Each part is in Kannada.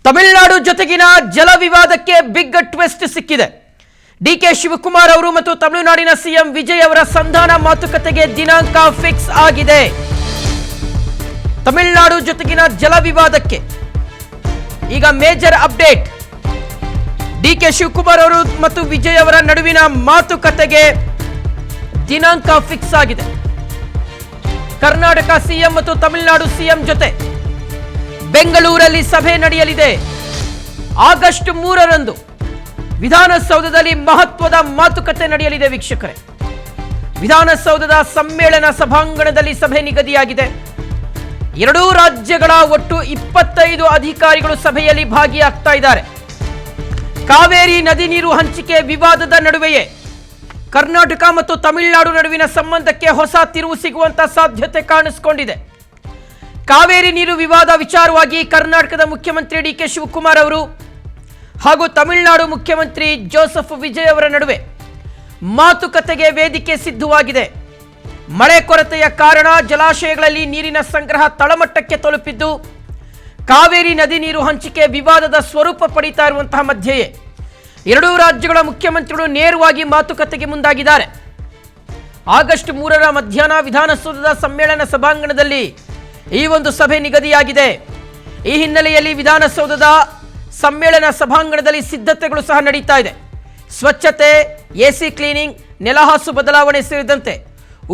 ತಮಿಳುನಾಡು ಜೊತೆಗಿನ ಜಲ ವಿವಾದಕ್ಕೆ ಬಿಗ್ ಟ್ವಿಸ್ಟ್ ಸಿಕ್ಕಿದೆ. ಡಿಕೆ ಶಿವಕುಮಾರ್ ಅವರು ಮತ್ತು ತಮಿಳುನಾಡಿನ ಸಿಎಂ ವಿಜಯ್ ಅವರ ಸಂಧಾನ ಮಾತುಕತೆಗೆ ದಿನಾಂಕ ಫಿಕ್ಸ್ ಆಗಿದೆ. ತಮಿಳುನಾಡು ಜೊತೆಗಿನ ಜಲ ವಿವಾದಕ್ಕೆ ಈಗ ಮೇಜರ್ ಅಪ್ಡೇಟ್. ಡಿಕೆ ಶಿವಕುಮಾರ್ ಅವರು ಮತ್ತು ವಿಜಯ್ ಅವರ ನಡುವಿನ ಮಾತುಕತೆಗೆ ದಿನಾಂಕ ಫಿಕ್ಸ್ ಆಗಿದೆ. ಕರ್ನಾಟಕ ಸಿಎಂ ಮತ್ತು ತಮಿಳುನಾಡು ಸಿಎಂ ಜೊತೆ ಬೆಂಗಳೂರಲ್ಲಿ ಸಭೆ ನಡೆಯಲಿದೆ. ಆಗಸ್ಟ್ 3ರಂದು ವಿಧಾನಸೌಧದಲ್ಲಿ ಮಹತ್ವದ ಮಾತುಕತೆ ನಡೆಯಲಿದೆ. ವೀಕ್ಷಕರೇ, ವಿಧಾನಸೌಧದ ಸಮ್ಮೇಳನ ಸಭಾಂಗಣದಲ್ಲಿ ಸಭೆ ನಿಗದಿಯಾಗಿದೆ. ಎರಡೂ ರಾಜ್ಯಗಳ ಒಟ್ಟು 25 ಅಧಿಕಾರಿಗಳು ಸಭೆಯಲ್ಲಿ ಭಾಗಿಯಾಗ್ತಾ ಇದ್ದಾರೆ. ಕಾವೇರಿ ನದಿ ನೀರು ಹಂಚಿಕೆ ವಿವಾದದ ನಡುವೆಯೇ ಕರ್ನಾಟಕ ಮತ್ತು ತಮಿಳುನಾಡು ನಡುವಿನ ಸಂಬಂಧಕ್ಕೆ ಹೊಸ ತಿರುವು ಸಿಗುವಂತ ಸಾಧ್ಯತೆ ಕಾಣಿಸಿಕೊಂಡಿದೆ. ಕಾವೇರಿ ನೀರು ವಿವಾದ ವಿಚಾರವಾಗಿ ಕರ್ನಾಟಕದ ಮುಖ್ಯಮಂತ್ರಿ ಡಿಕೆ ಶಿವಕುಮಾರ್ ಅವರು ಹಾಗೂ ತಮಿಳುನಾಡು ಮುಖ್ಯಮಂತ್ರಿ ಜೋಸೆಫ್ ವಿಜಯ್ ಅವರ ನಡುವೆ ಮಾತುಕತೆಗೆ ವೇದಿಕೆ ಸಿದ್ಧವಾಗಿದೆ. ಮಳೆ ಕೊರತೆಯ ಕಾರಣ ಜಲಾಶಯಗಳಲ್ಲಿ ನೀರಿನ ಸಂಗ್ರಹ ತಳಮಟ್ಟಕ್ಕೆ ತಲುಪಿದ್ದು ಕಾವೇರಿ ನದಿ ನೀರು ಹಂಚಿಕೆ ವಿವಾದದ ಸ್ವರೂಪ ಪಡೀತಾ ಇರುವಂತಹ ಮಧ್ಯೆಯೇ ಎರಡೂ ರಾಜ್ಯಗಳ ಮುಖ್ಯಮಂತ್ರಿಗಳು ನೇರವಾಗಿ ಮಾತುಕತೆಗೆ ಮುಂದಾಗಿದ್ದಾರೆ. ಆಗಸ್ಟ್ 3ರ ಮಧ್ಯಾಹ್ನ ವಿಧಾನಸೌಧದ ಸಮ್ಮೇಳನ ಸಭಾಂಗಣದಲ್ಲಿ ಈ ಒಂದು ಸಭೆ ನಿಗದಿಯಾಗಿದೆ. ಈ ಹಿನ್ನೆಲೆಯಲ್ಲಿ ವಿಧಾನಸೌಧದ ಸಮ್ಮೇಳನ ಸಭಾಂಗಣದಲ್ಲಿ ಸಿದ್ಧತೆಗಳು ಸಹ ನಡೀತಾ ಇದೆ. ಸ್ವಚ್ಛತೆ, ಎಸಿ ಕ್ಲೀನಿಂಗ್, ನೆಲಹಾಸು ಬದಲಾವಣೆ ಸೇರಿದಂತೆ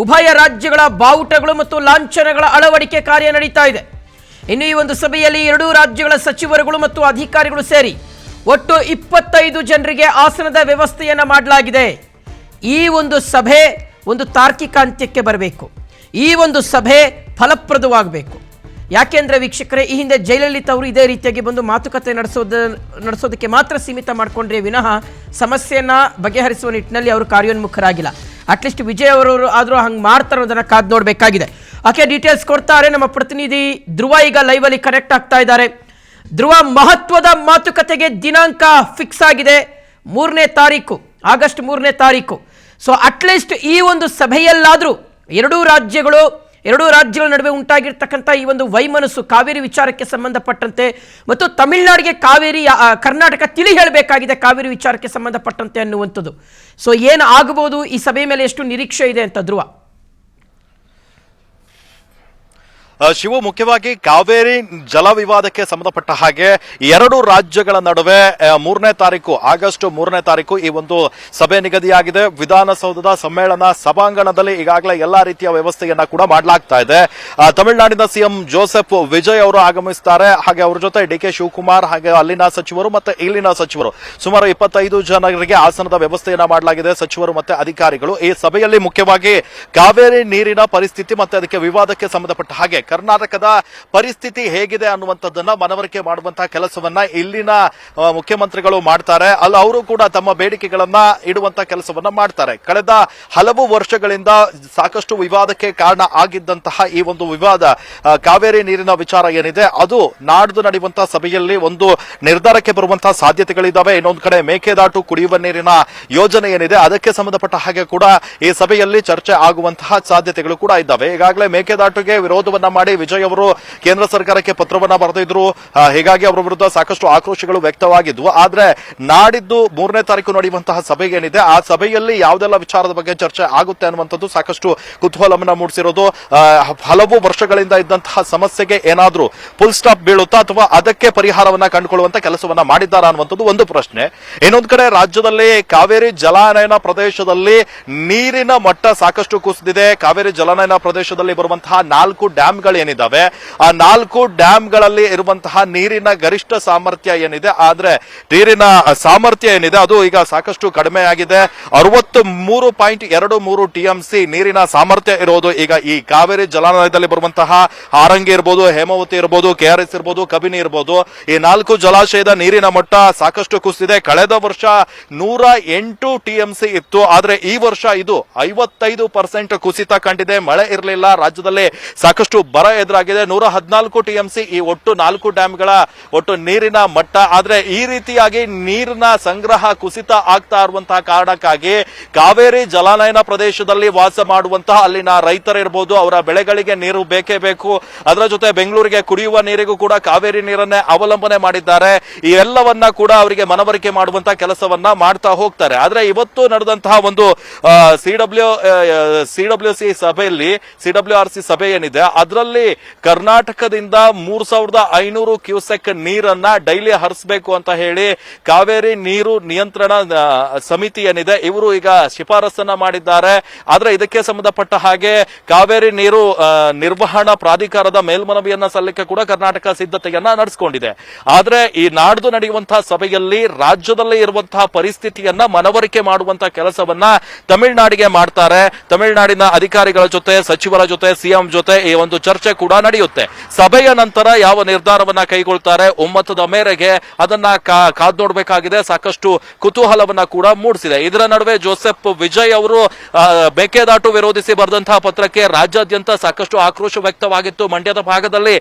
ಉಭಯ ರಾಜ್ಯಗಳ ಬಾವುಟಗಳು ಮತ್ತು ಲಾಂಛನಗಳ ಅಳವಡಿಕೆ ಕಾರ್ಯ ನಡೀತಾ ಇದೆ. ಇನ್ನು ಈ ಒಂದು ಸಭೆಯಲ್ಲಿ ಎರಡೂ ರಾಜ್ಯಗಳ ಸಚಿವರುಗಳು ಮತ್ತು ಅಧಿಕಾರಿಗಳು ಸೇರಿ ಒಟ್ಟು 25 ಜನರಿಗೆ ಆಸನದ ವ್ಯವಸ್ಥೆಯನ್ನ ಮಾಡಲಾಗಿದೆ. ಈ ಒಂದು ಸಭೆ ಒಂದು ತಾರ್ಕಿಕ ಅಂತ್ಯಕ್ಕೆ ಬರಬೇಕು. ಈ ಒಂದು ಸಭೆ ಫಲಪ್ರದವಾಗಬೇಕು. ಯಾಕೆಂದ್ರೆ ವೀಕ್ಷಕರೇ, ಈ ಹಿಂದೆ ಜಯಲಲಿತಾ ಅವರು ಇದೇ ರೀತಿಯಾಗಿ ಬಂದು ಮಾತುಕತೆ ನಡೆಸೋದಕ್ಕೆ ಮಾತ್ರ ಸೀಮಿತ ಮಾಡಿಕೊಂಡ್ರೆ ವಿನಃ ಸಮಸ್ಯೆಯನ್ನ ಬಗೆಹರಿಸುವ ನಿಟ್ಟಿನಲ್ಲಿ ಅವರು ಕಾರ್ಯೋನ್ಮುಖರಾಗಿಲ್ಲ. ಅಟ್ಲೀಸ್ಟ್ ವಿಜಯ್ ಅವರು ಆದರೂ ಹಂಗೆ ಮಾಡ್ತಾರೆ ಅನ್ನೋದನ್ನ ಕಾದು ನೋಡಬೇಕಾಗಿದೆ. ಆಕೆ ಡೀಟೇಲ್ಸ್ ಕೊಡ್ತಾರೆ ನಮ್ಮ ಪ್ರತಿನಿಧಿ ಧ್ರುವ. ಈಗ ಲೈವ್ ಅಲ್ಲಿ ಕನೆಕ್ಟ್ ಆಗ್ತಾ ಇದ್ದಾರೆ. ಧ್ರುವ, ಮಹತ್ವದ ಮಾತುಕತೆಗೆ ದಿನಾಂಕ ಫಿಕ್ಸ್ ಆಗಿದೆ. 3ನೇ ತಾರೀಕು, ಆಗಸ್ಟ್ 3ನೇ ತಾರೀಕು. ಸೊ ಅಟ್ಲೀಸ್ಟ್ ಈ ಒಂದು ಸಭೆಯಲ್ಲಾದರೂ ಎರಡೂ ರಾಜ್ಯಗಳ ನಡುವೆ ಉಂಟಾಗಿರ್ತಕ್ಕಂಥ ಈ ಒಂದು ವೈಮನಸ್ಸು ಕಾವೇರಿ ವಿಚಾರಕ್ಕೆ ಸಂಬಂಧಪಟ್ಟಂತೆ ಮತ್ತು ತಮಿಳುನಾಡಿಗೆ ಕರ್ನಾಟಕ ತಿಳಿ ಹೇಳಬೇಕಾಗಿದೆ ಕಾವೇರಿ ವಿಚಾರಕ್ಕೆ ಸಂಬಂಧಪಟ್ಟಂತೆ ಅನ್ನುವಂಥದ್ದು. ಸೊ ಏನು ಆಗಬಹುದು, ಈ ಸಭೆ ಮೇಲೆ ಎಷ್ಟು ನಿರೀಕ್ಷೆ ಇದೆ ಅಂತ ಧ್ರುವ? ಶಿವು, ಮುಖ್ಯವಾಗಿ ಕಾವೇರಿ ಜಲ ವಿವಾದಕ್ಕೆ ಸಂಬಂಧಪಟ್ಟ ಹಾಗೆ ಎರಡು ರಾಜ್ಯಗಳ ನಡುವೆ 3ನೇ ತಾರೀಕು, ಆಗಸ್ಟ್ 3ನೇ ತಾರೀಕು ಈ ಒಂದು ಸಭೆ ನಿಗದಿಯಾಗಿದೆ. ವಿಧಾನಸೌಧದ ಸಮ್ಮೇಳನ ಸಭಾಂಗಣದಲ್ಲಿ ಈಗಾಗಲೇ ಎಲ್ಲಾ ರೀತಿಯ ವ್ಯವಸ್ಥೆಯನ್ನ ಕೂಡ ಮಾಡಲಾಗ್ತಾ ಇದೆ. ತಮಿಳುನಾಡಿನ ಸಿಎಂ ಜೋಸೆಫ್ ವಿಜಯ್ ಅವರು ಆಗಮಿಸುತ್ತಾರೆ. ಹಾಗೆ ಅವರ ಜೊತೆ ಡಿಕೆ ಶಿವಕುಮಾರ್ ಹಾಗೆ ಅಲ್ಲಿನ ಸಚಿವರು ಮತ್ತೆ ಇಲ್ಲಿನ ಸಚಿವರು ಸುಮಾರು 25 ಜನರಿಗೆ ಆಸನದ ವ್ಯವಸ್ಥೆಯನ್ನ ಮಾಡಲಾಗಿದೆ. ಸಚಿವರು ಮತ್ತೆ ಅಧಿಕಾರಿಗಳು ಈ ಸಭೆಯಲ್ಲಿ ಮುಖ್ಯವಾಗಿ ಕಾವೇರಿ ನೀರಿನ ಪರಿಸ್ಥಿತಿ ಮತ್ತೆ ಅದಕ್ಕೆ ವಿವಾದಕ್ಕೆ ಸಂಬಂಧಪಟ್ಟ ಹಾಗೆ ಕರ್ನಾಟಕದ ಪರಿಸ್ಥಿತಿ ಹೇಗಿದೆ ಅನ್ನುವಂಥದ್ದನ್ನ ಮನವರಿಕೆ ಮಾಡುವಂತಹ ಕೆಲಸವನ್ನ ಇಲ್ಲಿನ ಮುಖ್ಯಮಂತ್ರಿಗಳು ಮಾಡ್ತಾರೆ. ಅಲ್ಲಿ ಅವರು ಕೂಡ ತಮ್ಮ ಬೇಡಿಕೆಗಳನ್ನ ಇಡುವಂತ ಕೆಲಸವನ್ನ ಮಾಡ್ತಾರೆ. ಕಳೆದ ಹಲವು ವರ್ಷಗಳಿಂದ ಸಾಕಷ್ಟು ವಿವಾದಕ್ಕೆ ಕಾರಣ ಆಗಿದ್ದಂತಹ ಈ ಒಂದು ವಿವಾದ ಕಾವೇರಿ ನೀರಿನ ವಿಚಾರ ಏನಿದೆ ಅದು ನಾಡ್ದು ನಡೆಯುವಂತಹ ಸಭೆಯಲ್ಲಿ ಒಂದು ನಿರ್ಧಾರಕ್ಕೆ ಬರುವಂತಹ ಸಾಧ್ಯತೆಗಳಿದ್ದಾವೆ. ಇನ್ನೊಂದು ಕಡೆ ಮೇಕೆದಾಟು ಕುಡಿಯುವ ನೀರಿನ ಯೋಜನೆ ಏನಿದೆ ಅದಕ್ಕೆ ಸಂಬಂಧಪಟ್ಟ ಹಾಗೆ ಕೂಡ ಈ ಸಭೆಯಲ್ಲಿ ಚರ್ಚೆ ಆಗುವಂತಹ ಸಾಧ್ಯತೆಗಳು ಕೂಡ ಇದ್ದಾವೆ. ಈಗಾಗಲೇ ಮೇಕೆದಾಟುಗೆ ವಿರೋಧವನ್ನ ಮಾಡಿ ವಿಜಯ್ ಅವರು ಕೇಂದ್ರ ಸರ್ಕಾರಕ್ಕೆ ಪತ್ರವನ್ನ ಬರೆದಿದ್ರು. ಹೀಗಾಗಿ ಅವರ ವಿರುದ್ಧ ಸಾಕಷ್ಟು ಆಕ್ರೋಶಗಳು ವ್ಯಕ್ತವಾಗಿದ್ವು. ಆದ್ರೆ ನಾಡಿದ್ದು 3ನೇ ತಾರೀಕು ನಡೆಯುವಂತಹ ಸಭೆ ಏನಿದೆ ಆ ಸಭೆಯಲ್ಲಿ ಯಾವುದೆಲ್ಲ ವಿಚಾರದ ಬಗ್ಗೆ ಚರ್ಚೆ ಆಗುತ್ತೆ ಅನ್ನುವಂಥದ್ದು ಸಾಕಷ್ಟು ಕುತೂಹಲವನ್ನ ಮೂಡಿಸಿರೋದು. ಹಲವು ವರ್ಷಗಳಿಂದ ಇದ್ದಂತಹ ಸಮಸ್ಯೆಗೆ ಏನಾದ್ರೂ ಫುಲ್ ಸ್ಟಾಪ್ ಬೀಳುತ್ತಾ ಅಥವಾ ಅದಕ್ಕೆ ಪರಿಹಾರವನ್ನ ಕಂಡುಕೊಳ್ಳುವಂತ ಕೆಲಸವನ್ನ ಮಾಡಿದ್ದಾರಾ ಅನ್ನುವಂಥದ್ದು ಒಂದು ಪ್ರಶ್ನೆ. ಇನ್ನೊಂದು ಕಡೆ ರಾಜ್ಯದಲ್ಲಿ ಕಾವೇರಿ ಜಲಾನಯನ ಪ್ರದೇಶದಲ್ಲಿ ನೀರಿನ ಮಟ್ಟ ಸಾಕಷ್ಟು ಕುಸಿದಿದೆ. ಕಾವೇರಿ ಜಲಾನಯನ ಪ್ರದೇಶದಲ್ಲಿ ಬರುವಂತಹ 4 ಡ್ಯಾಂಗಳು ಏನಿದ್ದಾವೆ ಆ 4 ಡ್ಯಾಂಗಳಲ್ಲಿ ಇರುವಂತಹ ನೀರಿನ ಗರಿಷ್ಠ ಸಾಮರ್ಥ್ಯ ಏನಿದೆ, ಆದ್ರೆ ನೀರಿನ ಸಾಮರ್ಥ್ಯ ಏನಿದೆ ಅದು ಈಗ ಸಾಕಷ್ಟು ಕಡಿಮೆ ಆಗಿದೆ. 63.23 TMC ನೀರಿನ ಸಾಮರ್ಥ್ಯ ಇರೋದು ಈಗ ಈ ಕಾವೇರಿ ಜಲಾನಯದಲ್ಲಿ ಬರುವಂತಹ ಆರಂಗಿ ಇರಬಹುದು, ಹೇಮಾವತಿ ಇರಬಹುದು, KRS ಇರಬಹುದು, ಕಬಿನಿ ಇರಬಹುದು. ಈ 4 ಜಲಾಶಯದ ನೀರಿನ ಮಟ್ಟ ಸಾಕಷ್ಟು ಕುಸಿದಿದೆ. ಕಳೆದ ವರ್ಷ 108 TMC ಇತ್ತು, ಆದ್ರೆ ಈ ವರ್ಷ ಇದು 55% ಕುಸಿತ ಕಂಡಿದೆ. ಮಳೆ ಇರಲಿಲ್ಲ, ರಾಜ್ಯದಲ್ಲಿ ಸಾಕಷ್ಟು ಬರ ಎದುರಾಗಿದೆ. 114 TMC ಈ ಒಟ್ಟು 4 ಡ್ಯಾಂಗಳ ಒಟ್ಟು ನೀರಿನ ಮಟ್ಟ. ಆದ್ರೆ ಈ ರೀತಿಯಾಗಿ ನೀರಿನ ಸಂಗ್ರಹ ಕುಸಿತ ಆಗ್ತಾ ಇರುವಂತಹ ಕಾರಣಕ್ಕಾಗಿ ಕಾವೇರಿ ಜಲಾನಯನ ಪ್ರದೇಶದಲ್ಲಿ ವಾಸ ಮಾಡುವಂತಹ ಅಲ್ಲಿನ ರೈತರಿರ್ಬೋದು, ಅವರ ಬೆಳೆಗಳಿಗೆ ನೀರು ಬೇಕೇ ಬೇಕು. ಅದರ ಜೊತೆ ಬೆಂಗಳೂರಿಗೆ ಕುಡಿಯುವ ನೀರಿಗೂ ಕೂಡ ಕಾವೇರಿ ನೀರನ್ನೇ ಅವಲಂಬನೆ ಮಾಡಿದ್ದಾರೆ. ಈ ಎಲ್ಲವನ್ನ ಕೂಡ ಅವರಿಗೆ ಮನವರಿಕೆ ಮಾಡುವಂತಹ ಕೆಲಸವನ್ನ ಮಾಡ್ತಾ ಹೋಗ್ತಾರೆ. ಆದ್ರೆ ಇವತ್ತು ನಡೆದಂತಹ ಒಂದು ಸಿಡಬ್ಲ್ಯೂಸಿ ಸಭೆಯಲ್ಲಿ CWRC ಸಭೆ ಏನಿದೆ ಅದರಲ್ಲಿ ಕರ್ನಾಟಕದಿಂದ 3500 ಕ್ಯೂಸೆಕ್ ನೀರನ್ನ ಡೈಲಿ ಹರಿಸಬೇಕು ಅಂತ ಹೇಳಿ ಕಾವೇರಿ ನೀರು ನಿಯಂತ್ರಣ ಸಮಿತಿ ಏನಿದೆ ಇವರು ಈಗ ಶಿಫಾರಸನ್ನ ಮಾಡಿದ್ದಾರೆ. ಆದ್ರೆ ಇದಕ್ಕೆ ಸಂಬಂಧಪಟ್ಟ ಹಾಗೆ ಕಾವೇರಿ ನೀರು ನಿರ್ವಹಣಾ ಪ್ರಾಧಿಕಾರದ ಮೇಲ್ಮನವಿಯನ್ನ ಸಲ್ಲಿಕೆ ಕೂಡ ಕರ್ನಾಟಕ ಸಿದ್ಧತೆಯನ್ನ ನಡೆಸಿಕೊಂಡಿದೆ. ಆದ್ರೆ ಈ ನಾಡ್ದು ನಡೆಯುವಂತಹ ಸಭೆಯಲ್ಲಿ ರಾಜ್ಯದಲ್ಲಿ ಇರುವಂತಹ ಪರಿಸ್ಥಿತಿಯನ್ನ ಮನವರಿಕೆ ಮಾಡುವಂತಹ ಕೆಲಸವನ್ನ ತಮಿಳುನಾಡಿಗೆ ಮಾಡ್ತಾರೆ. ತಮಿಳುನಾಡಿನ ಅಧಿಕಾರಿಗಳ ಜೊತೆ, ಸಚಿವರ ಜೊತೆ, ಸಿಎಂ ಜೊತೆ ಈ ಒಂದು ಚರ್ಚೆ ಕೂಡ ನಡೆಯುತ್ತೆ. ಸಭೆಯ ನಂತರ ಯಾವ ನಿರ್ಧಾರವನ್ನ ಕೈಗೊಳ್ತಾರೆ ಒಮ್ಮತದ ಮೇರೆಗೆ ಅದನ್ನ ಕಾದ್ ನೋಡಬೇಕಾಗಿದೆ. ಸಾಕಷ್ಟು ಕುತೂಹಲವನ್ನ ಕೂಡ ಮೂಡಿಸಿದೆ. ಇದರ ನಡುವೆ ಜೋಸೆಫ್ ವಿಜಯ್ ಅವರು ಮೇಕೆದಾಟು ವಿರೋಧಿಸಿ ಬರೆದಂತಹ ಪತ್ರಕ್ಕೆ ರಾಜ್ಯಾದ್ಯಂತ ಸಾಕಷ್ಟು ಆಕ್ರೋಶ ವ್ಯಕ್ತವಾಗಿತ್ತು. ಮಂಡ್ಯದ ಭಾಗದಲ್ಲಿ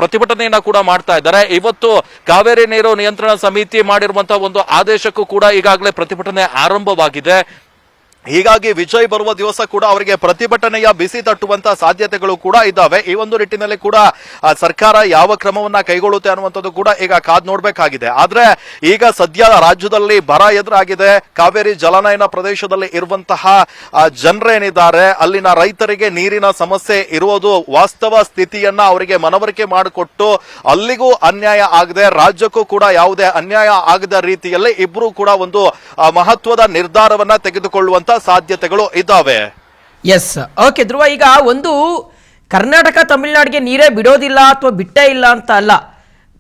ಪ್ರತಿಭಟನೆಯನ್ನ ಕೂಡ ಮಾಡ್ತಾ ಇದ್ದಾರೆ. ಇವತ್ತು ಕಾವೇರಿ ನೀರು ನಿಯಂತ್ರಣ ಸಮಿತಿ ಮಾಡಿರುವಂತಹ ಒಂದು ಆದೇಶಕ್ಕೂ ಕೂಡ ಈಗಾಗಲೇ ಪ್ರತಿಭಟನೆ ಆರಂಭವಾಗಿದೆ. ಹೀಗಾಗಿ ವಿಜಯ್ ಬರುವ ದಿವಸ ಕೂಡ ಅವರಿಗೆ ಪ್ರತಿಭಟನೆಯ ಬಿಸಿ ತಟ್ಟುವಂತಹ ಸಾಧ್ಯತೆಗಳು ಕೂಡ ಇದ್ದಾವೆ. ಈ ಒಂದು ನಿಟ್ಟಿನಲ್ಲಿ ಕೂಡ ಸರ್ಕಾರ ಯಾವ ಕ್ರಮವನ್ನ ಕೈಗೊಳ್ಳುತ್ತೆ ಅನ್ನುವಂಥದ್ದು ಕೂಡ ಈಗ ಕಾದ್ ನೋಡ್ಬೇಕಾಗಿದೆ. ಆದ್ರೆ ಈಗ ಸದ್ಯ ರಾಜ್ಯದಲ್ಲಿ ಬರ ಎದುರಾಗಿದೆ. ಕಾವೇರಿ ಜಲಾನಯನ ಪ್ರದೇಶದಲ್ಲಿ ಇರುವಂತಹ ಜನರೇನಿದ್ದಾರೆ ಅಲ್ಲಿನ ರೈತರಿಗೆ ನೀರಿನ ಸಮಸ್ಯೆ ಇರುವುದು ವಾಸ್ತವ ಸ್ಥಿತಿಯನ್ನ ಅವರಿಗೆ ಮನವರಿಕೆ ಮಾಡಿಕೊಟ್ಟು ಅಲ್ಲಿಗೂ ಅನ್ಯಾಯ ಆಗದೆ ರಾಜ್ಯಕ್ಕೂ ಕೂಡ ಯಾವುದೇ ಅನ್ಯಾಯ ಆಗದ ರೀತಿಯಲ್ಲಿ ಇಬ್ರು ಕೂಡ ಒಂದು ಮಹತ್ವದ ನಿರ್ಧಾರವನ್ನ ತೆಗೆದುಕೊಳ್ಳುವಂತ ಸಾಧ್ಯತೆಗಳು ಇದ್ದಾವೆ. ಎಸ್, ಓಕೆ ಧ್ರುವ, ಈಗ ಒಂದು ಕರ್ನಾಟಕ ತಮಿಳುನಾಡಿಗೆ ನೀರೇ ಬಿಡೋದಿಲ್ಲ ಅಥವಾ ಬಿಟ್ಟೇ ಇಲ್ಲ ಅಂತ ಅಲ್ಲ.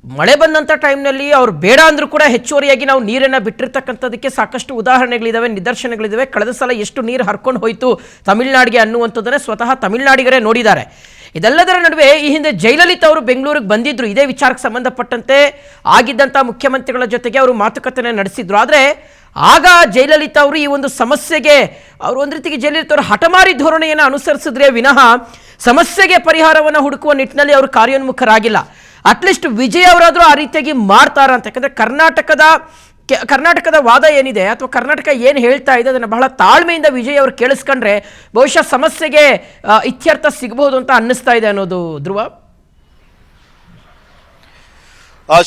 ಮಳೆ ಬಂದಂಥ ಟೈಮ್ನಲ್ಲಿ ಅವ್ರು ಬೇಡ ಅಂದ್ರೂ ಕೂಡ ಹೆಚ್ಚುವರಿಯಾಗಿ ನಾವು ನೀರನ್ನು ಬಿಟ್ಟಿರ್ತಕ್ಕಂಥದಕ್ಕೆ ಸಾಕಷ್ಟು ಉದಾಹರಣೆಗಳಿದ್ದಾವೆ, ನಿದರ್ಶನಗಳಿದ್ದಾವೆ. ಕಳೆದ ಸಲ ಎಷ್ಟು ನೀರು ಹರ್ಕೊಂಡು ಹೋಯಿತು ತಮಿಳುನಾಡಿಗೆ ಅನ್ನುವಂಥದ್ದನ್ನೇ ಸ್ವತಃ ತಮಿಳುನಾಡಿಗರೇ ನೋಡಿದ್ದಾರೆ. ಇದೆಲ್ಲದರ ನಡುವೆ ಈ ಹಿಂದೆ ಜಯಲಲಿತಾ ಅವರು ಬೆಂಗಳೂರಿಗೆ ಬಂದಿದ್ರು. ಇದೇ ವಿಚಾರಕ್ಕೆ ಸಂಬಂಧಪಟ್ಟಂತೆ ಆಗಿದ್ದಂಥ ಮುಖ್ಯಮಂತ್ರಿಗಳ ಜೊತೆಗೆ ಅವರು ಮಾತುಕತೆ ನಡೆಸಿದ್ರು. ಆದರೆ ಆಗ ಜಯಲಲಿತಾ ಅವರು ಈ ಒಂದು ಸಮಸ್ಯೆಗೆ ಅವರು ಒಂದು ರೀತಿಗೆ ಜಯಲಲಿತಾ ಅವರು ಹಠಮಾರಿ ಧೋರಣೆಯನ್ನು ಅನುಸರಿಸಿದ್ರೆ ವಿನಃ ಸಮಸ್ಯೆಗೆ ಪರಿಹಾರವನ್ನು ಹುಡುಕುವ ನಿಟ್ಟಿನಲ್ಲಿ ಅವರು ಕಾರ್ಯೋನ್ಮುಖರಾಗಿಲ್ಲ. ಅಟ್ಲೀಸ್ಟ್ ವಿಜಯ್ ಅವರಾದರೂ ಆ ರೀತಿಯಾಗಿ ಮಾಡ್ತಾರ ಅಂತ. ಯಾಕಂದರೆ ಕರ್ನಾಟಕದ ವಾದ ಏನಿದೆ ಅಥವಾ ಕರ್ನಾಟಕ ಏನು ಹೇಳ್ತಾ ಇದೆ ಅದನ್ನು ಬಹಳ ತಾಳ್ಮೆಯಿಂದ ವಿಜಯ್ ಅವರು ಕೇಳಿಸ್ಕೊಂಡ್ರೆ ಬಹುಶಃ ಸಮಸ್ಯೆಗೆ ಇತ್ಯರ್ಥ ಸಿಗಬಹುದು ಅಂತ ಅನ್ನಿಸ್ತಾ ಇದೆ ಅನ್ನೋದು ಧ್ರುವ.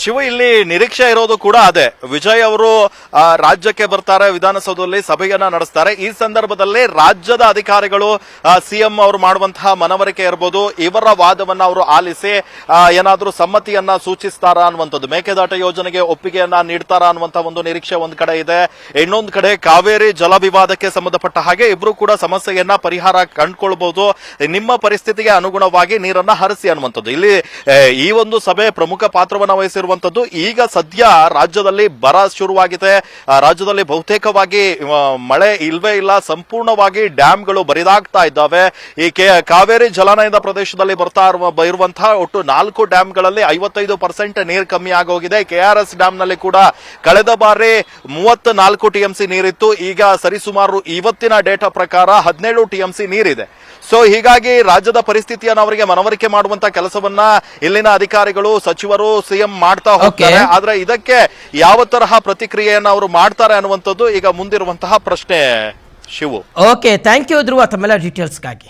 ಶಿವ, ಇಲ್ಲಿ ನಿರೀಕ್ಷೆ ಇರೋದು ಕೂಡ ಅದೇ. ವಿಜಯ್ ಅವರು ರಾಜ್ಯಕ್ಕೆ ಬರ್ತಾರೆ, ವಿಧಾನಸೌಧದಲ್ಲಿ ಸಭೆಯನ್ನ ನಡೆಸ್ತಾರೆ. ಈ ಸಂದರ್ಭದಲ್ಲಿ ರಾಜ್ಯದ ಅಧಿಕಾರಿಗಳು ಸಿಎಂ ಅವರು ಮಾಡುವಂತಹ ಮನವರಿಕೆ ಇರಬಹುದು, ಇವರ ವಾದವನ್ನ ಅವರು ಆಲಿಸಿ ಏನಾದ್ರೂ ಸಮ್ಮತಿಯನ್ನ ಸೂಚಿಸ್ತಾರ ಅನ್ನುವಂಥದ್ದು, ಮೇಕೆದಾಟು ಯೋಜನೆಗೆ ಒಪ್ಪಿಗೆಯನ್ನ ನೀಡ್ತಾರ ಅನ್ನುವಂತಹ ಒಂದು ನಿರೀಕ್ಷೆ ಒಂದ್ ಕಡೆ ಇದೆ. ಇನ್ನೊಂದು ಕಡೆ ಕಾವೇರಿ ಜಲ ವಿವಾದಕ್ಕೆ ಸಂಬಂಧಪಟ್ಟ ಹಾಗೆ ಇಬ್ರು ಕೂಡ ಸಮಸ್ಯೆಯನ್ನ ಪರಿಹಾರ ಕಂಡುಕೊಳ್ಬಹುದು, ನಿಮ್ಮ ಪರಿಸ್ಥಿತಿಗೆ ಅನುಗುಣವಾಗಿ ನೀರನ್ನ ಹರಿಸಿ ಅನ್ನುವಂಥದ್ದು. ಇಲ್ಲಿ ಈ ಒಂದು ಸಭೆ ಪ್ರಮುಖ ಪಾತ್ರವನ್ನು ವಹಿಸಿರುವಂತದ್ದು. ಈಗ ಸದ್ಯ ರಾಜ್ಯದಲ್ಲಿ ಬರ ಶುರುವಾಗಿದೆ. ರಾಜ್ಯದಲ್ಲಿ ಬಹುತೇಕವಾಗಿ ಮಳೆ ಇಲ್ವೇ ಇಲ್ಲ, ಸಂಪೂರ್ಣವಾಗಿ ಡ್ಯಾಂಗಳು ಬರಿದಾಗ್ತಾ ಇದ್ದಾವೆ. ಈ ಕಾವೇರಿ ಜಲಾನಯನ ಪ್ರದೇಶದಲ್ಲಿ ಬರ್ತಾ ಇರುವಂತಹ ಒಟ್ಟು 4 ಡ್ಯಾಂಗಳಲ್ಲಿ 55% ನೀರು ಕಮ್ಮಿ ಆಗೋಗಿದೆ. KRS ಡ್ಯಾಮ್ ನಲ್ಲಿ ಕೂಡ ಕಳೆದ ಬಾರಿ 34 TMC ನೀರಿತ್ತು. ಈಗ ಸರಿಸುಮಾರು ಇವತ್ತಿನ ಡೇಟಾ ಪ್ರಕಾರ 17 TMC ನೀರಿದೆ. ಸೊ ಹೀಗಾಗಿ ರಾಜ್ಯದ ಪರಿಸ್ಥಿತಿಯನ್ನು ಅವರಿಗೆ ಮನವರಿಕೆ ಮಾಡುವಂತ ಕೆಲಸವನ್ನ ಇಲ್ಲಿನ ಅಧಿಕಾರಿಗಳು, ಸಚಿವರು, ಸಿಎಂ ಮಾಡ್ತಾ ಹೋಗ್ತಾರೆ. ಆದ್ರೆ ಇದಕ್ಕೆ ಯಾವ ತರಹ ಪ್ರತಿಕ್ರಿಯೆಯನ್ನು ಅವರು ಮಾಡ್ತಾರೆ ಅನ್ನುವಂಥದ್ದು ಈಗ ಮುಂದಿರುವಂತಹ ಪ್ರಶ್ನೆ. ಶಿವು, ಓಕೆ, ಥ್ಯಾಂಕ್ ಯು ಧ್ರುವ ತಮ್ಮೆಲ್ಲ ಡೀಟೇಲ್ಸ್ಗಾಗಿ.